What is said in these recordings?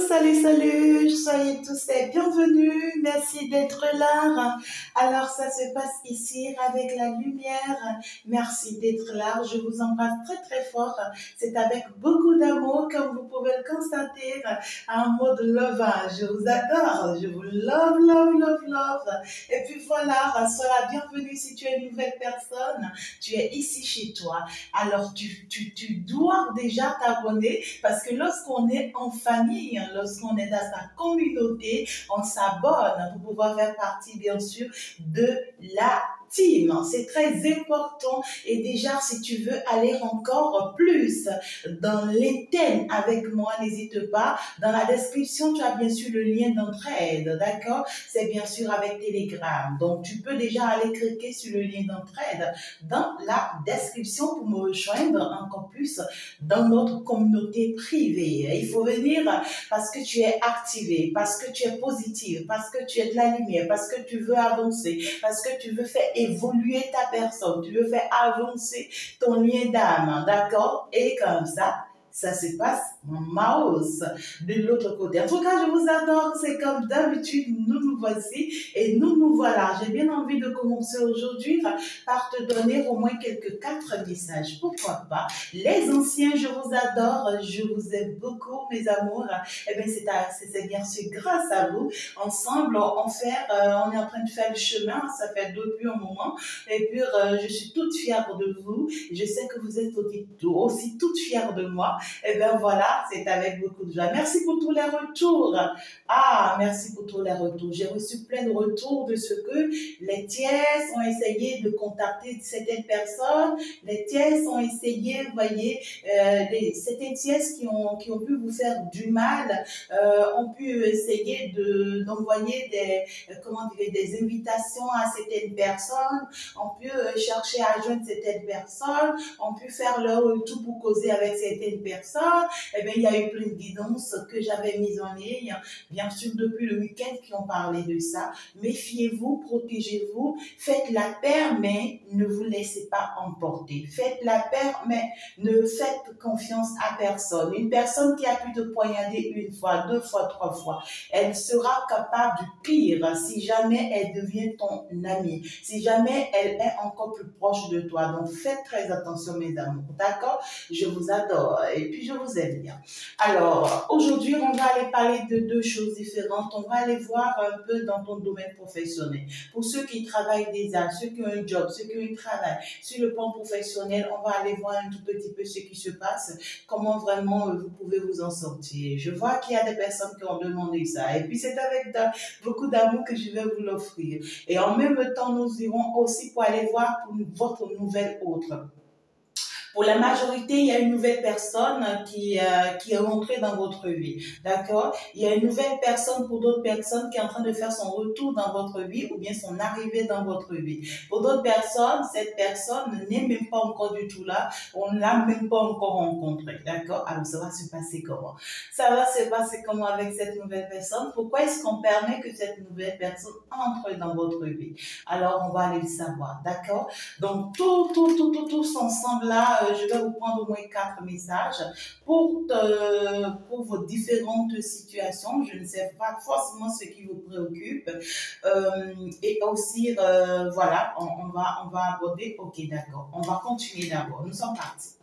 Salut, soyez tous les bienvenus, merci d'être là. Alors ça se passe ici avec la lumière, merci d'être là, je vous embrasse très fort, c'est avec beaucoup d'amour comme vous pouvez le constater, en mode love, je vous adore, je vous love. Et puis voilà, sois la bienvenue si tu es une nouvelle personne, tu es ici chez toi, alors tu dois déjà t'abonner parce que lorsqu'on est en famille, lorsqu'on est dans sa communauté, on s'abonne pour pouvoir faire partie, bien sûr, de la team. C'est très important et déjà, si tu veux aller encore plus dans les thèmes avec moi, n'hésite pas. Dans la description, tu as bien sûr le lien d'entraide, d'accord? C'est bien sûr avec Telegram. Donc, tu peux déjà aller cliquer sur le lien d'entraide dans la description pour me rejoindre encore plus dans notre communauté privée. Il faut venir parce que tu es activé, parce que tu es positive, parce que tu es de la lumière, parce que tu veux avancer, parce que tu veux faire évoluer ta personne, tu veux faire avancer ton lien d'âme, d'accord? Et comme ça se passe en mouse de l'autre côté. En tout cas, je vous adore. C'est comme d'habitude, nous voici et nous voilà. J'ai bien envie de commencer aujourd'hui par te donner au moins quelques 4 messages. Pourquoi pas? Les anciens, je vous adore. Je vous aime beaucoup, mes amours. Eh bien, c'est bien sûr grâce à vous. Ensemble, on est en train de faire le chemin. Ça fait depuis un moment. Et puis, je suis toute fière de vous. Je sais que vous êtes aussi toute fière de moi. Et bien voilà, c'est avec beaucoup de joie. Merci pour tous les retours. Merci pour tous les retours. J'ai reçu plein de retours de ce que les tiers ont essayé de contacter certaines personnes. Les tiers ont essayé, vous voyez, certaines tiers qui ont pu vous faire du mal, ont pu essayer d'envoyer des invitations à certaines personnes, ont pu chercher à joindre certaines personnes, ont pu faire leur retour pour causer avec certaines personnes. Eh bien, il y a eu plein de guidances que j'avais mises en ligne, bien sûr, depuis le week-end qui ont parlé de ça. Méfiez-vous, protégez-vous, faites la paix, mais ne vous laissez pas emporter. Faites la paix, mais ne faites confiance à personne. Une personne qui a pu te poignarder 1 fois, 2 fois, 3 fois, elle sera capable du pire si jamais elle devient ton amie, si jamais elle est encore plus proche de toi. Donc, faites très attention, mes amours, d'accord? Je vous adore et puis je vous aime bien. Alors, aujourd'hui, on va aller parler de 2 choses différentes. On va aller voir un peu dans ton domaine professionnel. Pour ceux qui travaillent déjà, ceux qui ont un job, ceux qui ont un travail, sur le plan professionnel, on va aller voir un tout petit peu ce qui se passe, comment vraiment vous pouvez vous en sortir. Je vois qu'il y a des personnes qui ont demandé ça. Et puis, c'est avec beaucoup d'amour que je vais vous l'offrir. Et en même temps, nous irons aussi pour aller voir pour votre nouvelle autre. Pour la majorité, il y a une nouvelle personne qui est rentrée dans votre vie, d'accord? Il y a une nouvelle personne pour d'autres personnes qui est en train de faire son retour dans votre vie ou bien son arrivée dans votre vie. Pour d'autres personnes, cette personne n'est même pas encore du tout là, on ne l'a même pas encore rencontrée, d'accord? Alors, ça va se passer comment? Ça va se passer comment avec cette nouvelle personne? Pourquoi est-ce qu'on permet que cette nouvelle personne entre dans votre vie? Alors, on va aller le savoir, d'accord? Donc, tous ensemble là, je vais vous prendre au moins 4 messages pour vos différentes situations. Je ne sais pas forcément ce qui vous préoccupe. Et aussi, voilà, on va aborder. Ok, d'accord. On va continuer d'abord. Nous sommes partis.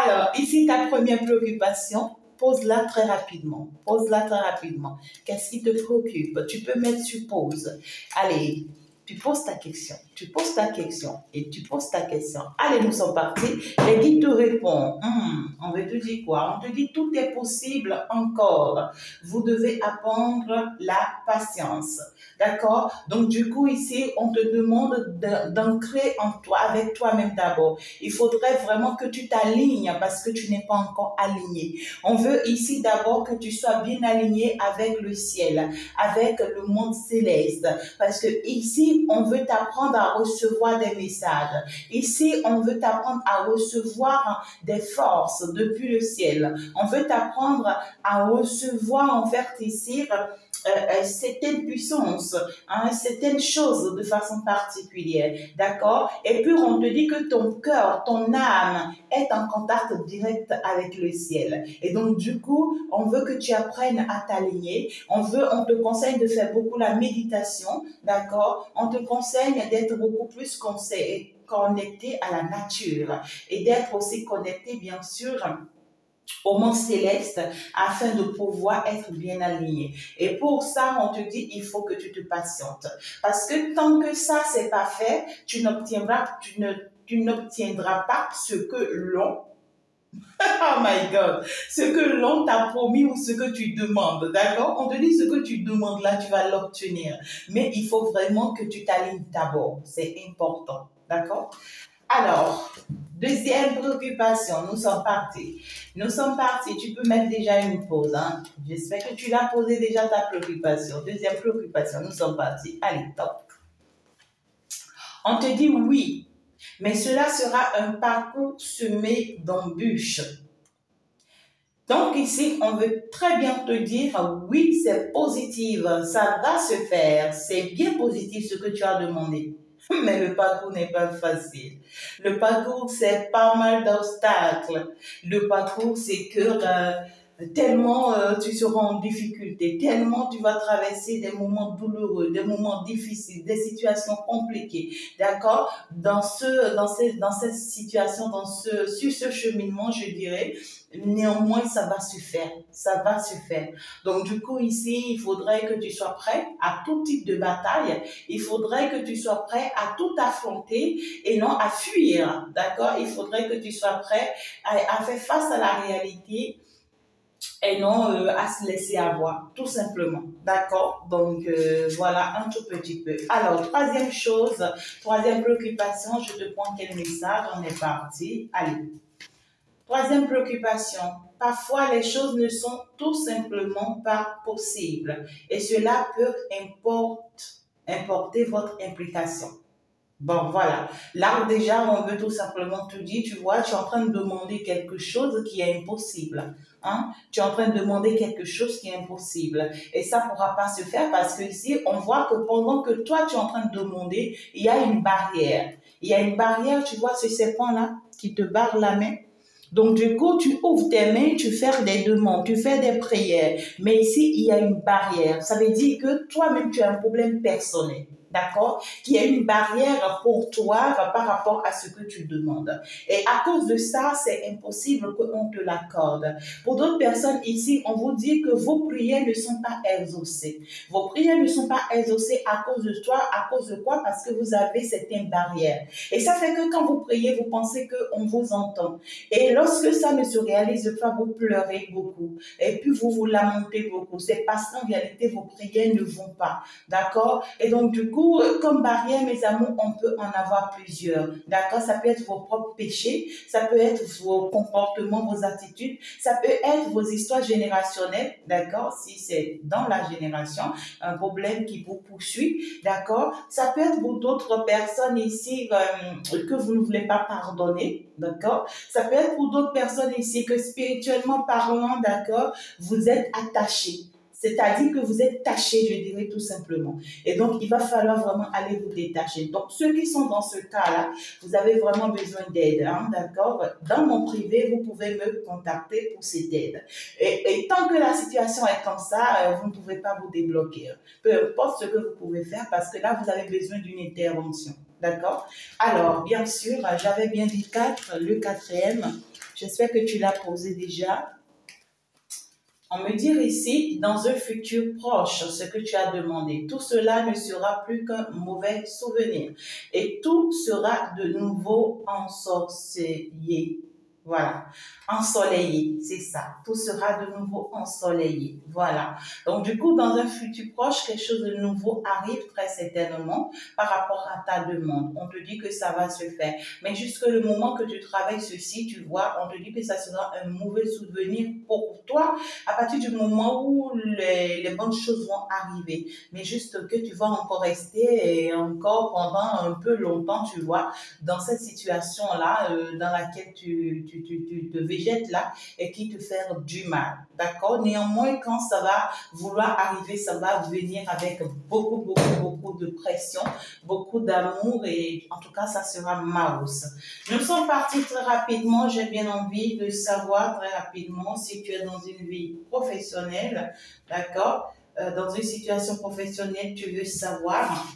Alors, ici, ta première préoccupation. Pose-la très rapidement. Pose-la très rapidement. Qu'est-ce qui te préoccupe? Tu peux mettre sur pause. Allez. Tu poses ta question, tu poses ta question et tu poses ta question. Allez, nous sommes partis. Les guides te répondent. On veut te dire quoi? On te dit tout est possible encore. Vous devez apprendre la patience. D'accord? Donc, du coup, ici, on te demande d'ancrer en toi, avec toi-même d'abord. Il faudrait vraiment que tu t'alignes parce que tu n'es pas encore aligné. On veut ici d'abord que tu sois bien aligné avec le ciel, avec le monde céleste. Parce que ici, on veut t'apprendre à à recevoir des messages. Ici, on veut t'apprendre à recevoir des forces depuis le ciel. On veut t'apprendre à recevoir, en fait, ici, certaines puissances, hein, certaines choses de façon particulière, d'accord? Et puis on te dit que ton cœur, ton âme est en contact direct avec le ciel. Et donc du coup, on veut que tu apprennes à t'aligner. On te conseille de faire beaucoup la méditation, d'accord? On te conseille d'être beaucoup plus connecté à la nature et d'être aussi connecté, bien sûr, au monde céleste afin de pouvoir être bien aligné. Et pour ça, on te dit, il faut que tu te patientes. Parce que tant que ça, c'est pas fait, tu n'obtiendras pas ce que l'on oh my God, ce que l'on t'a promis ou ce que tu demandes, d'accord? On te dit ce que tu demandes là, tu vas l'obtenir. Mais il faut vraiment que tu t'alignes d'abord. C'est important, d'accord? Alors, deuxième préoccupation, nous sommes partis. Nous sommes partis, tu peux mettre déjà une pause. Hein? J'espère que tu l'as posé déjà ta préoccupation. Deuxième préoccupation, nous sommes partis. Allez, top. On te dit oui, mais cela sera un parcours semé d'embûches. Donc ici, on veut très bien te dire, oui, c'est positif, ça va se faire, c'est bien positif ce que tu as demandé. Mais le parcours n'est pas facile. Le parcours, c'est pas mal d'obstacles. Le parcours, c'est que tellement tu seras en difficulté, tellement tu vas traverser des moments douloureux, des moments difficiles, des situations compliquées, d'accord? Dans cette situation, sur ce cheminement, je dirais, néanmoins, ça va se faire, ça va se faire. Donc, du coup, ici, il faudrait que tu sois prêt à tout type de bataille, il faudrait que tu sois prêt à tout affronter et non à fuir, d'accord? Il faudrait que tu sois prêt à faire face à la réalité et non à se laisser avoir, tout simplement. D'accord? Donc, voilà un tout petit peu. Alors, troisième préoccupation, je te prends quel message? On est parti. Allez. Troisième préoccupation, parfois les choses ne sont tout simplement pas possibles et cela peut importer votre implication. Bon, voilà. Là, déjà, on veut tout simplement te dire, tu vois, tu es en train de demander quelque chose qui est impossible. Hein? Tu es en train de demander quelque chose qui est impossible. Et ça ne pourra pas se faire parce que ici, on voit que pendant que toi, tu es en train de demander, il y a une barrière. Il y a une barrière, tu vois, ce serpent-là qui te barre la main. Donc, du coup, tu ouvres tes mains, tu fais des demandes, tu fais des prières. Mais ici, il y a une barrière. Ça veut dire que toi-même, tu as un problème personnel. D'accord? Qu'il y a une barrière pour toi par rapport à ce que tu demandes. Et à cause de ça, c'est impossible qu'on te l'accorde. Pour d'autres personnes ici, on vous dit que vos prières ne sont pas exaucées. Vos prières ne sont pas exaucées à cause de toi. À cause de quoi? Parce que vous avez certaines barrières. Et ça fait que quand vous priez, vous pensez qu'on vous entend. Et lorsque ça ne se réalise pas, vous pleurez beaucoup. Et puis vous vous lamentez beaucoup. C'est parce qu'en réalité, vos prières ne vont pas. D'accord? Et donc, du coup, comme barrière, mes amours, on peut en avoir plusieurs. D'accord? Ça peut être vos propres péchés, ça peut être vos comportements, vos attitudes, ça peut être vos histoires générationnelles, d'accord? Si c'est dans la génération, un problème qui vous poursuit, d'accord? Ça peut être pour d'autres personnes ici que vous ne voulez pas pardonner, d'accord? Ça peut être pour d'autres personnes ici que spirituellement parlant, d'accord, vous êtes attachés. C'est-à-dire que vous êtes tachés, je dirais tout simplement. Et donc, il va falloir vraiment aller vous détacher. Donc, ceux qui sont dans ce cas-là, vous avez vraiment besoin d'aide, hein, d'accord? Dans mon privé, vous pouvez me contacter pour cette aide. Et tant que la situation est comme ça, vous ne pouvez pas vous débloquer. Peu importe ce que vous pouvez faire, parce que là, vous avez besoin d'une intervention. D'accord? Alors, bien sûr, j'avais bien dit 4, le quatrième. J'espère que tu l'as posé déjà. On me dit ici, dans un futur proche, ce que tu as demandé, tout cela ne sera plus qu'un mauvais souvenir et tout sera de nouveau ensorcelé. Voilà, ensoleillé, c'est ça. Tout sera de nouveau ensoleillé. Voilà. Donc, du coup, dans un futur proche, quelque chose de nouveau arrive très certainement par rapport à ta demande. On te dit que ça va se faire. Mais jusque le moment que tu travailles ceci, tu vois, on te dit que ça sera un mauvais souvenir pour toi à partir du moment où les bonnes choses vont arriver. Mais juste que tu vas encore rester et encore pendant un peu longtemps, tu vois, dans cette situation-là, dans laquelle tu te végètes là et qui te fait du mal. D'accord? Néanmoins, quand ça va vouloir arriver, ça va venir avec beaucoup de pression, beaucoup d'amour et en tout cas, ça sera Maus. Nous sommes partis très rapidement. J'ai bien envie de savoir très rapidement si tu es dans une vie professionnelle, d'accord? Dans une situation professionnelle, tu veux savoir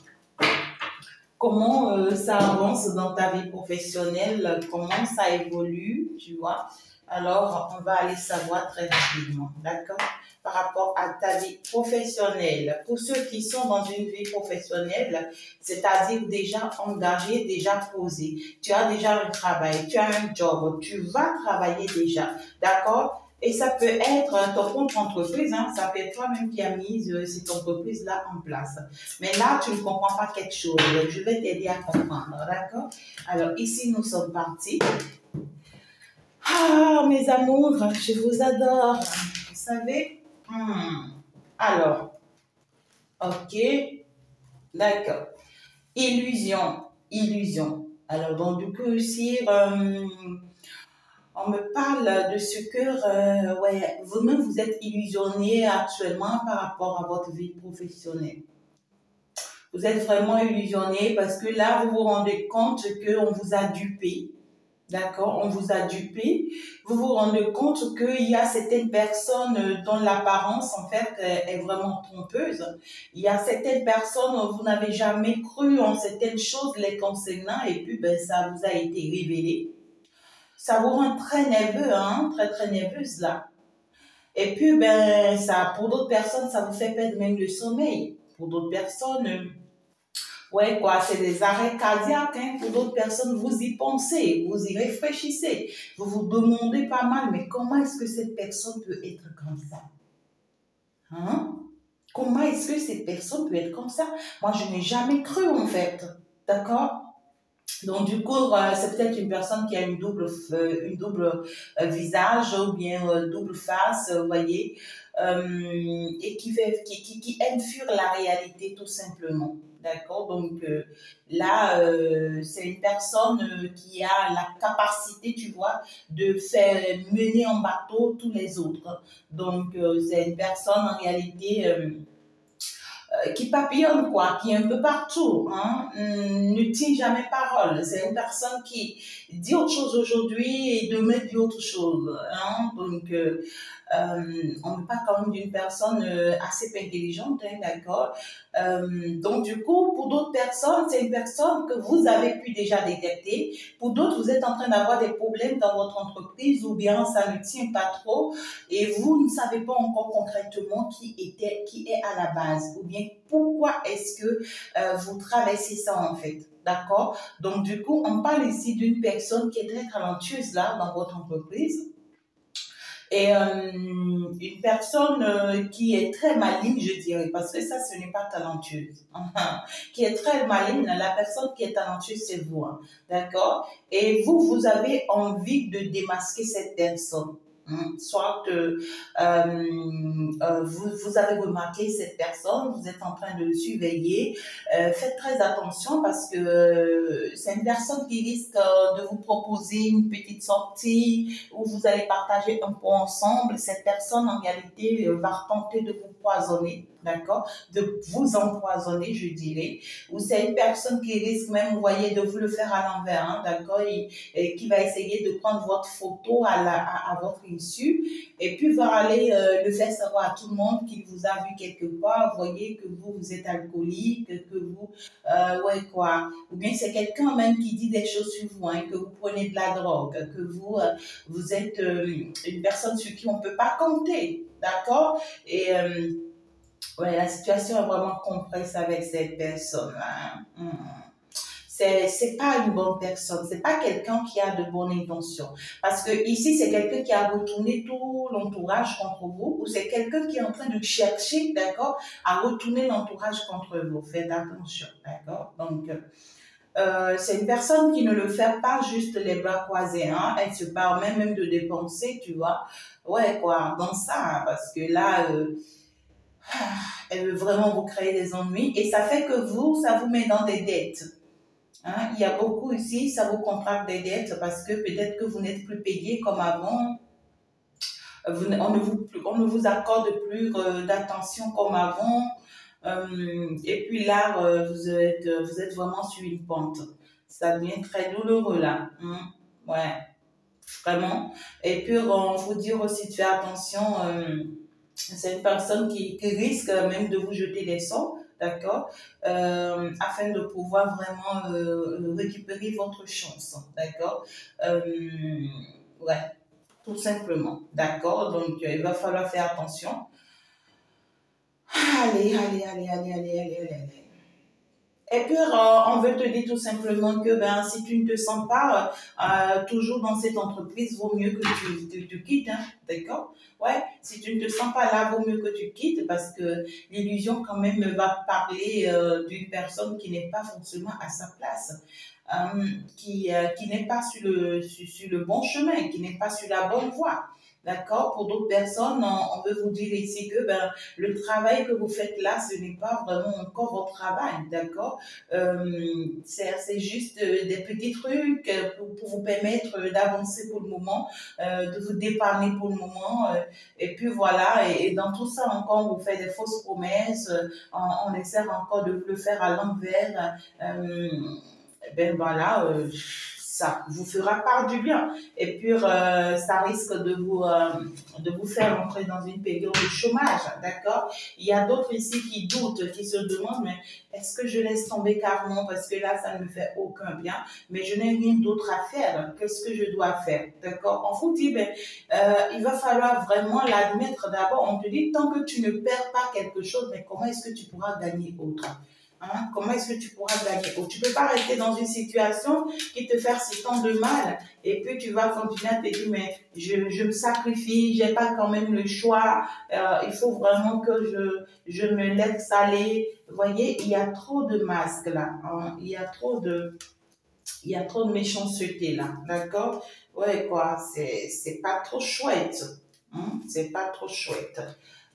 comment ça avance dans ta vie professionnelle, comment ça évolue, tu vois. Alors, on va aller savoir très rapidement, d'accord? Par rapport à ta vie professionnelle. Pour ceux qui sont dans une vie professionnelle, c'est-à-dire déjà engagés, déjà posés. Tu as déjà un travail, tu as un job, tu vas travailler déjà, d'accord? Et ça peut être ton compte entreprise, hein, ça peut être toi-même qui as mis cette entreprise-là en place. Mais là, tu ne comprends pas quelque chose. Donc, je vais t'aider à comprendre, d'accord? Alors, ici, nous sommes partis. Ah, mes amours, je vous adore. Vous savez? Alors, ok, d'accord. Illusion, illusion. Alors, donc, du coup, ici, on me parle de ce que, ouais, vous-même, vous êtes illusionné actuellement par rapport à votre vie professionnelle. Vous êtes vraiment illusionné parce que là, vous vous rendez compte qu'on vous a dupé. D'accord, on vous a dupé. Vous vous rendez compte qu'il y a certaines personnes dont l'apparence, en fait, est vraiment trompeuse. Il y a certaines personnes, vous n'avez jamais cru en certaines choses les concernant et puis, ben, ça vous a été révélé. Ça vous rend très nerveux, hein, très nerveuse là. Et puis, ben, ça, pour d'autres personnes, ça vous fait perdre même le sommeil. Pour d'autres personnes, ouais, quoi, c'est des arrêts cardiaques, hein. Pour d'autres personnes, vous y pensez, vous y réfléchissez. Vous vous demandez pas mal, mais comment est-ce que cette personne peut être comme ça? Hein? Comment est-ce que cette personne peut être comme ça? Moi, je n'ai jamais cru, en fait. D'accord? Donc, du coup, c'est peut-être une personne qui a une double visage ou bien double face, vous voyez, et qui aime fuir la réalité tout simplement. D'accord? Donc, là, c'est une personne qui a la capacité, tu vois, de faire mener en bateau tous les autres. Donc, c'est une personne en réalité qui papillonne, quoi, qui est un peu partout, hein, ne tient jamais parole. C'est une personne qui dit autre chose aujourd'hui et demain dit autre chose. Hein. Donc, on ne parle quand même d'une personne assez intelligente, hein, d'accord. Donc, du coup, pour d'autres personnes, c'est une personne que vous avez pu déjà détecter. Pour d'autres, vous êtes en train d'avoir des problèmes dans votre entreprise ou bien ça ne tient pas trop et vous ne savez pas encore concrètement qui est à la base ou bien pourquoi est-ce que vous traversez ça en fait. D'accord? Donc, du coup, on parle ici d'une personne qui est très talentueuse là dans votre entreprise et une personne qui est très maligne, je dirais, parce que ça, ce n'est pas talentueuse. Qui est très maligne, la personne qui est talentueuse, c'est vous. Hein, d'accord? Et vous, vous avez envie de démasquer cette personne. Soit vous avez remarqué cette personne, vous êtes en train de le surveiller. Faites très attention parce que c'est une personne qui risque de vous proposer une petite sortie où vous allez partager un peu ensemble. Cette personne, en réalité, va tenter de vous poisonner, d'accord? De vous empoisonner, je dirais. Ou c'est une personne qui risque même, vous voyez, de vous le faire à l'envers, hein, d'accord? Et qui va essayer de prendre votre photo à votre insu et puis va aller le faire savoir à tout le monde qu'il vous a vu quelque part. Vous voyez que vous êtes alcoolique, que vous, ouais, quoi. Ou bien c'est quelqu'un même qui dit des choses sur vous, hein, que vous prenez de la drogue, que vous êtes une personne sur qui on ne peut pas compter, d'accord? Et ouais, la situation est vraiment complexe avec cette personne-là. c'est pas une bonne personne, c'est pas quelqu'un qui a de bonnes intentions. Parce que ici, c'est quelqu'un qui a retourné tout l'entourage contre vous, ou c'est quelqu'un qui est en train de chercher, d'accord, à retourner l'entourage contre vous. Faites attention, d'accord? Donc, c'est une personne qui ne le fait pas juste les bras croisés, hein. Elle se permet même de dépenser, tu vois. Ouais, quoi, dans ça, parce que là, elle veut vraiment vous créer des ennuis et ça fait que vous, ça vous met dans des dettes. Hein? Il y a beaucoup ici, ça vous contracte des dettes parce que peut-être que vous n'êtes plus payé comme avant. On ne vous accorde plus d'attention comme avant. Et puis là, vous êtes vraiment sur une pente. Ça devient très douloureux là. Ouais, vraiment. Et puis, on vous dire aussi de faire attention. C'est une personne qui risque même de vous jeter des sorts, d'accord, afin de pouvoir vraiment récupérer votre chance, d'accord. Ouais, tout simplement, d'accord. Donc, il va falloir faire attention. Allez. Et puis, on veut te dire tout simplement que ben, si tu ne te sens pas toujours dans cette entreprise, vaut mieux que tu quittes, hein, d'accord? Ouais, si tu ne te sens pas là, vaut mieux que tu quittes parce que l'illusion quand même va parler d'une personne qui n'est pas forcément à sa place, qui n'est pas sur le bon chemin, qui n'est pas sur la bonne voie. D'accord? Pour d'autres personnes, on veut vous dire ici que ben, le travail que vous faites là, ce n'est pas vraiment encore votre travail. D'accord? C'est juste des petits trucs pour vous permettre d'avancer pour le moment, de vous dépanner pour le moment. Et puis voilà, et dans tout ça encore, on vous fait des fausses promesses, on essaie encore de le faire à l'envers. Ben voilà, ça vous fera part du bien. Et puis, ça risque de vous faire entrer dans une période de chômage, d'accord? Il y a d'autres ici qui doutent, qui se demandent, mais est-ce que je laisse tomber carrément parce que là, ça ne me fait aucun bien, mais je n'ai rien d'autre à faire. Qu'est-ce que je dois faire, d'accord? On vous dit, ben, il va falloir vraiment l'admettre d'abord. On te dit, tant que tu ne perds pas quelque chose, mais comment est-ce que tu pourras gagner autre? Hein? Comment est-ce que tu pourras gagner? Tu ne peux pas rester dans une situation qui te fait si tant de mal et puis tu vas continuer à te dire mais je me sacrifie, j'ai pas quand même le choix, il faut vraiment que je me laisse aller. Vous voyez, il y a trop de masques là, hein? Il y a trop de méchanceté là, d'accord? Ouais quoi, c'est pas trop chouette, hein? C'est pas trop chouette.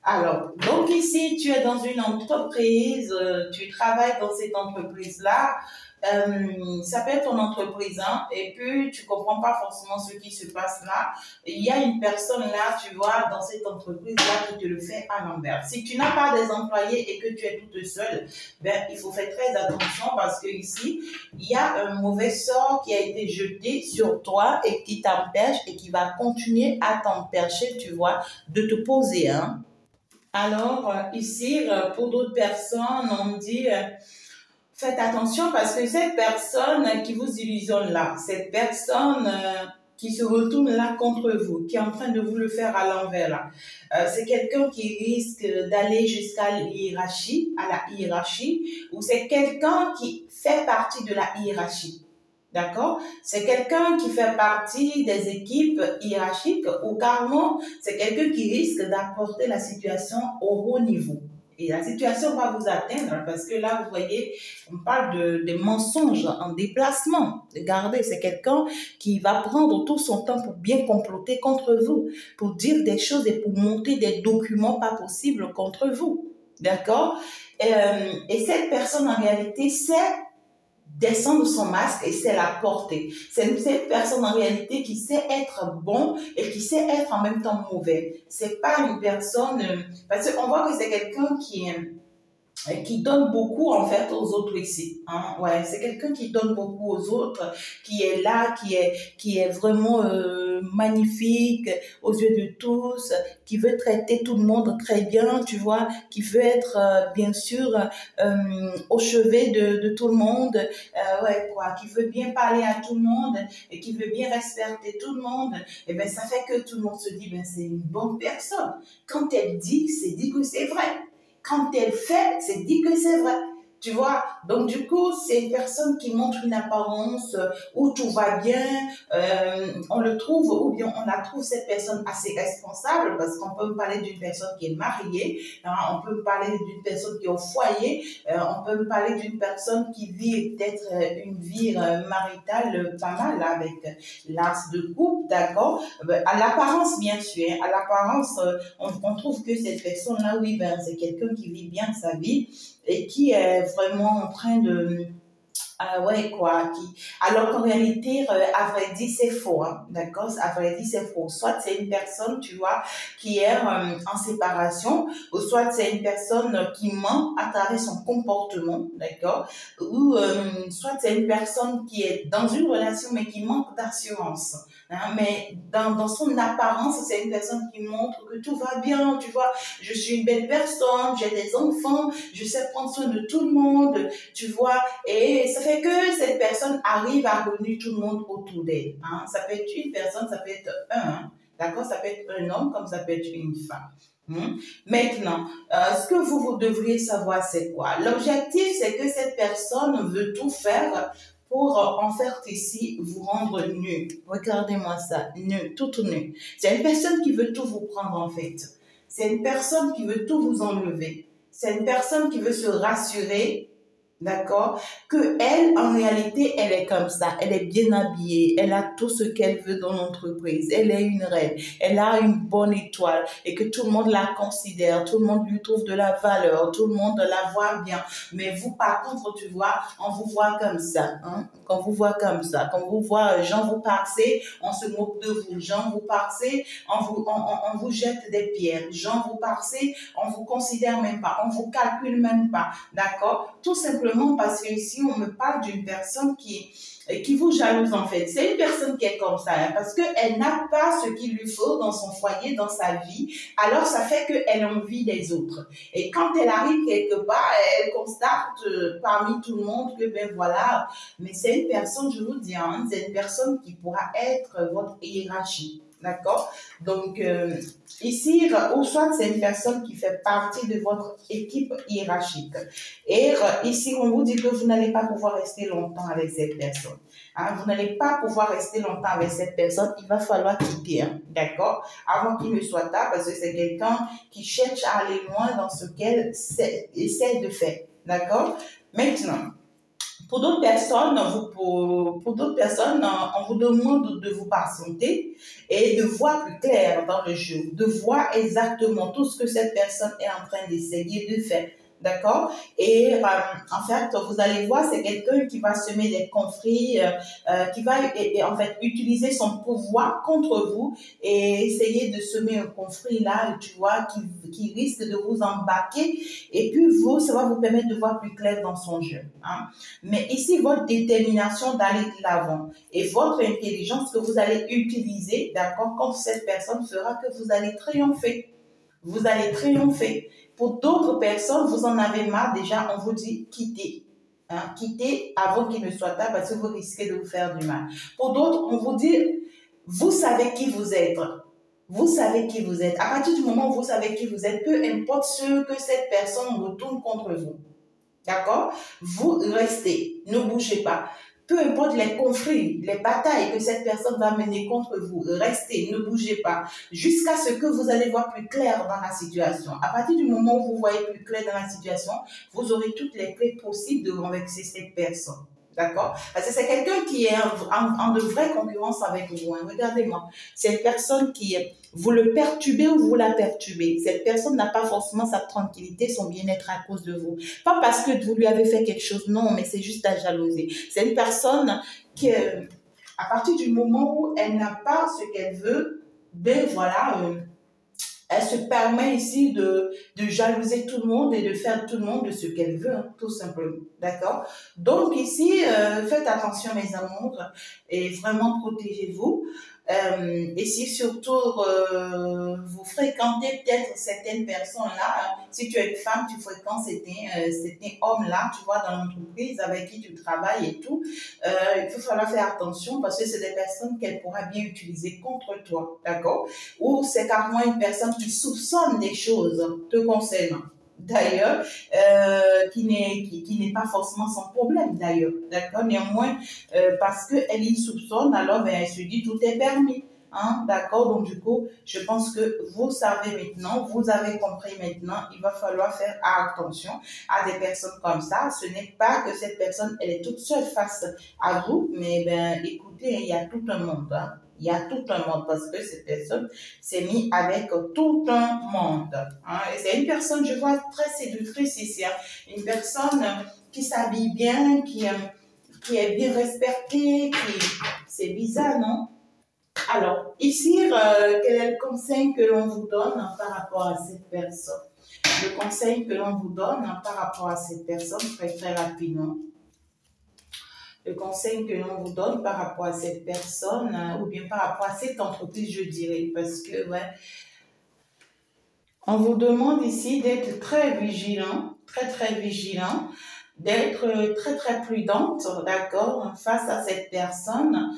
Alors, donc ici, tu es dans une entreprise, tu travailles dans cette entreprise-là, ça peut être ton entreprise, hein, et puis tu comprends pas forcément ce qui se passe là. Il y a une personne là, tu vois, dans cette entreprise-là qui te le fait à l'envers. Si tu n'as pas des employés et que tu es toute seule, ben, il faut faire très attention parce que ici, il y a un mauvais sort qui a été jeté sur toi et qui t'empêche et qui va continuer à t'empêcher, tu vois, de te poser, hein. Alors, ici, pour d'autres personnes, on me dit, faites attention parce que cette personne qui vous illusionne là, cette personne qui se retourne là contre vous, qui est en train de vous le faire à l'envers là, c'est quelqu'un qui risque d'aller jusqu'à la hiérarchie, ou c'est quelqu'un qui fait partie de la hiérarchie. D'accord? C'est quelqu'un qui fait partie des équipes hiérarchiques ou carrément, c'est quelqu'un qui risque d'apporter la situation au haut niveau. Et la situation va vous atteindre parce que là, vous voyez, on parle de mensonges en déplacement. Regardez, c'est quelqu'un qui va prendre tout son temps pour bien comploter contre vous, pour dire des choses et pour monter des documents pas possibles contre vous. D'accord? Et cette personne, en réalité, c'est descendre son masque et c'est la porter. C'est cette personne en réalité qui sait être bon et qui sait être en même temps mauvais. C'est pas une personne parce qu'on voit que c'est quelqu'un qui donne beaucoup en fait aux autres ici. Hein? Ouais, c'est quelqu'un qui donne beaucoup aux autres, qui est là, qui est vraiment magnifique aux yeux de tous, qui veut traiter tout le monde très bien, tu vois, qui veut être bien sûr au chevet de tout le monde, ouais quoi, qui veut bien parler à tout le monde et qui veut bien respecter tout le monde. Et ben ça fait que tout le monde se dit ben c'est une bonne personne. Quand elle dit, c'est dit que c'est vrai. Quand elle fait, c'est dit que c'est vrai. Tu vois, donc du coup, c'est une personne qui montre une apparence où tout va bien, on le trouve, ou bien on la trouve cette personne assez responsable, parce qu'on peut me parler d'une personne qui est mariée, hein, on peut me parler d'une personne qui est au foyer, on peut me parler d'une personne qui vit peut-être une vie maritale pas mal avec l'as de couple, d'accord? À l'apparence, bien sûr, hein, à l'apparence, on trouve que cette personne-là, oui, ben, c'est quelqu'un qui vit bien sa vie et qui est vraiment en train de ah ouais, quoi, alors qu'en réalité, à vrai dire, c'est faux, hein, d'accord? À vrai dire, c'est faux. Soit c'est une personne, tu vois, qui est en séparation, ou soit c'est une personne qui ment à travers son comportement, d'accord? Ou soit c'est une personne qui est dans une relation, mais qui manque d'assurance. Hein, mais dans son apparence, c'est une personne qui montre que tout va bien, tu vois. Je suis une belle personne, j'ai des enfants, je sais prendre soin de tout le monde, tu vois. Et ça fait que cette personne arrive à réunir tout le monde autour d'elle. Hein. Ça peut être une personne, ça peut être un, d'accord? Ça peut être un homme comme ça peut être une femme. Maintenant, ce que vous devriez savoir, c'est quoi? L'objectif, c'est que cette personne veut tout faire pour, en fait, ici, vous rendre nu. Regardez-moi ça, nu, tout nu. C'est une personne qui veut tout vous prendre, en fait. C'est une personne qui veut tout vous enlever. C'est une personne qui veut se rassurer, d'accord, que elle, en réalité, elle est comme ça, elle est bien habillée, elle a tout ce qu'elle veut dans l'entreprise, elle est une reine, elle a une bonne étoile et que tout le monde la considère, tout le monde lui trouve de la valeur, tout le monde la voit bien. Mais vous, par contre, tu vois, on vous voit comme ça, hein, quand vous voit comme ça, quand vous voit gens vous passer, on se moque de vous, gens vous passer, on vous jette des pierres, gens vous passer, on vous considère même pas, on vous calcule même pas, d'accord, tout simplement parce que ici, on me parle d'une personne qui vous jalouse en fait. C'est une personne qui est comme ça, hein, parce qu'elle n'a pas ce qu'il lui faut dans son foyer, dans sa vie. Alors, ça fait qu'elle envie des autres. Et quand elle arrive quelque part, elle constate parmi tout le monde que, ben voilà, mais c'est une personne, je vous dis, hein, c'est une personne qui pourra être votre hiérarchie. D'accord? Donc, ici, ou soit c'est une personne qui fait partie de votre équipe hiérarchique. Et ici, on vous dit que vous n'allez pas pouvoir rester longtemps avec cette personne. Hein, vous n'allez pas pouvoir rester longtemps avec cette personne. Il va falloir quitter, hein, d'accord? Avant qu'il ne soit tard, parce que c'est quelqu'un qui cherche à aller loin dans ce qu'elle essaie de faire. D'accord? Maintenant, pour d'autres personnes, pour d'autres personnes, on vous demande de vous patienter et de voir plus clair dans le jeu, de voir exactement tout ce que cette personne est en train d'essayer de faire. D'accord? Et en fait, vous allez voir, c'est quelqu'un qui va semer des conflits, qui va en fait utiliser son pouvoir contre vous et essayer de semer un conflit là, tu vois, qui risque de vous embarquer. Et puis vous, ça va vous permettre de voir plus clair dans son jeu. Hein? Mais ici, votre détermination d'aller de l'avant et votre intelligence que vous allez utiliser, d'accord, contre cette personne fera que vous allez triompher. Vous allez triompher. Pour d'autres personnes, vous en avez marre déjà, on vous dit quittez. Hein, quittez avant qu'il ne soit tard parce que vous risquez de vous faire du mal. Pour d'autres, on vous dit, vous savez qui vous êtes. Vous savez qui vous êtes. À partir du moment où vous savez qui vous êtes, peu importe ce que cette personne retourne contre vous. D'accord? Vous restez, ne bougez pas. Peu importe les conflits, les batailles que cette personne va mener contre vous, restez, ne bougez pas, jusqu'à ce que vous allez voir plus clair dans la situation. À partir du moment où vous voyez plus clair dans la situation, vous aurez toutes les clés possibles de renverser cette personne. D'accord? Parce que c'est quelqu'un qui est en de vraie concurrence avec vous. Hein. Regardez-moi. C'est une personne qui, vous le perturbez ou vous la perturbez. Cette personne n'a pas forcément sa tranquillité, son bien-être à cause de vous. Pas parce que vous lui avez fait quelque chose, non, mais c'est juste la jalousie. C'est une personne qui, à partir du moment où elle n'a pas ce qu'elle veut, ben voilà, elle se permet ici de jalouser tout le monde et de faire tout le monde de ce qu'elle veut, hein, tout simplement. D'accord? Donc ici, faites attention mes amours et vraiment protégez-vous. Et si surtout vous fréquentez peut-être certaines personnes-là, hein, si tu es une femme, tu fréquentes certains hommes-là, tu vois, dans l'entreprise avec qui tu travailles et tout, il va falloir faire attention parce que c'est des personnes qu'elle pourra bien utiliser contre toi, d'accord? Ou c'est carrément une personne qui soupçonne des choses te concernant. d'ailleurs, qui n'est pas forcément son problème, d'ailleurs, d'accord? Néanmoins, parce qu'elle y soupçonne, alors ben, elle se dit tout est permis. Hein, d'accord, donc du coup, je pense que vous savez maintenant, vous avez compris maintenant, il va falloir faire attention à des personnes comme ça. Ce n'est pas que cette personne, elle est toute seule face à vous, mais ben, écoutez, il y a tout un monde. Hein. Il y a tout un monde parce que cette personne s'est mise avec tout un monde. Hein. Et c'est une personne, je vois, très séductrice ici. Hein. Une personne qui s'habille bien, qui est bien respectée, c'est bizarre, non? Alors, ici, quel est le conseil que l'on vous donne par rapport à cette personne? Le conseil que l'on vous donne par rapport à cette personne, très très rapidement. Le conseil que l'on vous donne par rapport à cette personne, ou bien par rapport à cette entreprise, je dirais, parce que, ouais, on vous demande ici d'être très vigilant, très vigilant, d'être très très prudente, d'accord, face à cette personne.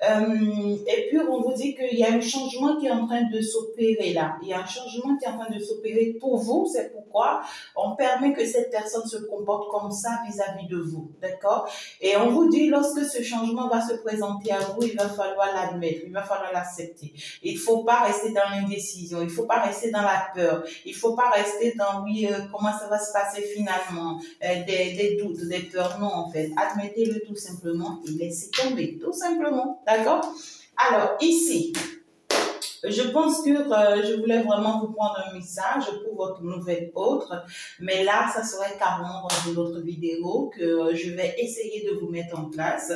Et puis, on vous dit qu'il y a un changement qui est en train de s'opérer là. Il y a un changement qui est en train de s'opérer pour vous. C'est pourquoi on permet que cette personne se comporte comme ça vis-à-vis de vous. D'accord? Et on vous dit, lorsque ce changement va se présenter à vous, il va falloir l'admettre, il va falloir l'accepter. Il ne faut pas rester dans l'indécision, il ne faut pas rester dans la peur, il ne faut pas rester dans, oui, comment ça va se passer finalement, des doutes, des peurs. Non, en fait, admettez-le tout simplement et laissez tomber, tout simplement. D'accord? Alors, ici, je pense que je voulais vraiment vous prendre un message pour votre nouvelle autre, mais là, ça serait carrément dans une autre vidéo que je vais essayer de vous mettre en place,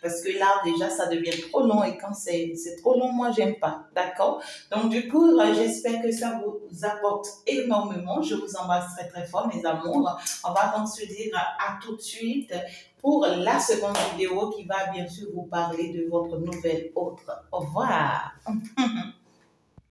parce que là, déjà, ça devient trop long et quand c'est trop long, moi, j'aime pas, d'accord? Donc, du coup, j'espère que ça vous apporte énormément. Je vous embrasse très, très fort, mes amours. On va donc se dire à tout de suite pour la seconde vidéo qui va bien sûr vous parler de votre nouvelle autre. Au revoir!